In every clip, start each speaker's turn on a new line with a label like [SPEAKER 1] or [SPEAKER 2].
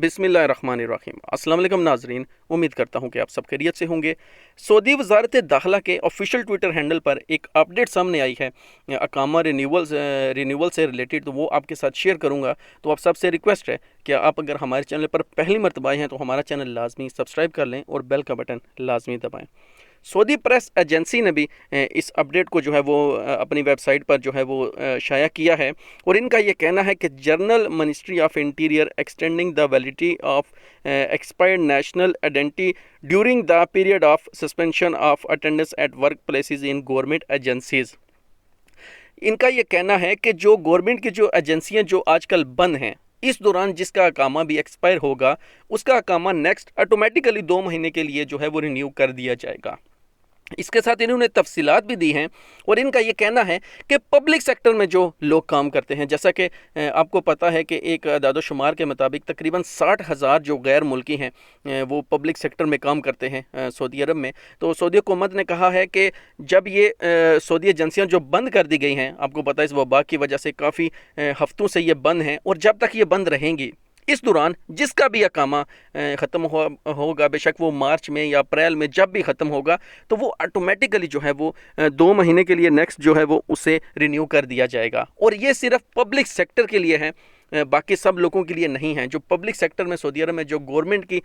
[SPEAKER 1] बिस्मिल्लाहिर्रहमानिर्रहीम। अस्सलाम वालेकुम नाजरीन, उम्मीद करता हूँ कि आप सब खैरियत से होंगे। सऊदी वज़ारत दाखिला के ऑफिशियल ट्विटर हैंडल पर एक अपडेट सामने आई है अकामा रिन्यूअल से रिलेटेड, तो वो आपके साथ शेयर करूँगा। तो आप सबसे रिक्वेस्ट है कि आप अगर हमारे चैनल पर पहली मरतबा आए हैं तो हमारा चैनल लाजमी सब्सक्राइब कर लें और बेल का बटन लाजमी दबाएँ। सऊदी प्रेस एजेंसी ने भी इस अपडेट को जो है वो अपनी वेबसाइट पर जो है वो शाया किया है, और इनका ये कहना है कि general ministry of interior extending the validity of expired national identity during the period of suspension of attendance at work places in government agencies. इनका ये कहना है कि जो गवर्नमेंट की जो एजेंसियां जो आजकल बंद हैं, इस दौरान जिसका अकामा भी एक्सपायर होगा उसका अकामा नेक्स्ट ऑटोमेटिकली 2 महीने के लिए जो है वो रिन्यू कर दिया जाएगा। इसके साथ इन्होंने तफसीलात भी दी हैं, और इनका ये कहना है कि पब्लिक सेक्टर में जो लोग काम करते हैं, जैसा कि आपको पता है कि एक अदाद-ओ-शुमार के मुताबिक तकरीबन 60,000 जो गैर मुल्की हैं वो पब्लिक सेक्टर में काम करते हैं सऊदी अरब में। तो सऊदी हुकूमत ने कहा है कि जब ये सऊदी एजेंसियाँ जो बंद कर दी गई हैं, आपको पता है इस वबा की वजह से काफ़ी हफ्तों से ये बंद हैं, और जब तक ये बंद रहेंगी इस दौरान जिसका भी अकामा ख़त्म होगा, बेशक वो मार्च में या अप्रैल में जब भी ख़त्म होगा, तो वो ऑटोमेटिकली जो है वो 2 महीने के लिए नेक्स्ट जो है वो उसे रिन्यू कर दिया जाएगा। और ये सिर्फ पब्लिक सेक्टर के लिए है, बाकी सब लोगों के लिए नहीं है। जो पब्लिक सेक्टर में सऊदी अरब में जो गवर्नमेंट की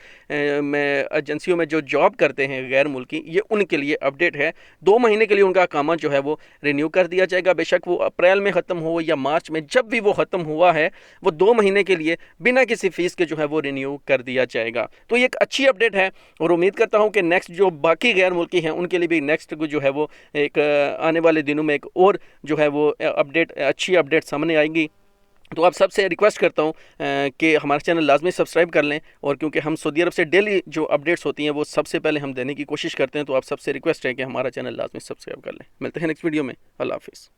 [SPEAKER 1] एजेंसियों में जो जॉब करते हैं गैर मुल्की, ये उनके लिए अपडेट है। 2 महीने के लिए उनका अकामा जो है वो रिन्यू कर दिया जाएगा, बेशक वो अप्रैल में ख़त्म हो या मार्च में, जब भी वो ख़त्म हुआ है वो 2 महीने के लिए बिना किसी फ़ीस के जो है वो रिन्यू कर दिया जाएगा। तो ये एक अच्छी अपडेट है, और उम्मीद करता हूँ कि नेक्स्ट जो बाकी गैर मुल्की हैं उनके लिए भी नेक्स्ट जो है वो एक आने वाले दिनों में एक और जो है वो अच्छी अपडेट सामने आएगी। तो आप सबसे रिक्वेस्ट करता हूँ कि हमारा चैनल लाजमी सब्सक्राइब कर लें, और क्योंकि हम सऊदी अरब से डेली जो अपडेट्स होती हैं वो सबसे पहले हम देने की कोशिश करते हैं, तो आप सबसे रिक्वेस्ट है कि हमारा चैनल लाजमी सब्सक्राइब कर लें। मिलते हैं नेक्स्ट वीडियो में। अल्लाह हाफिज़।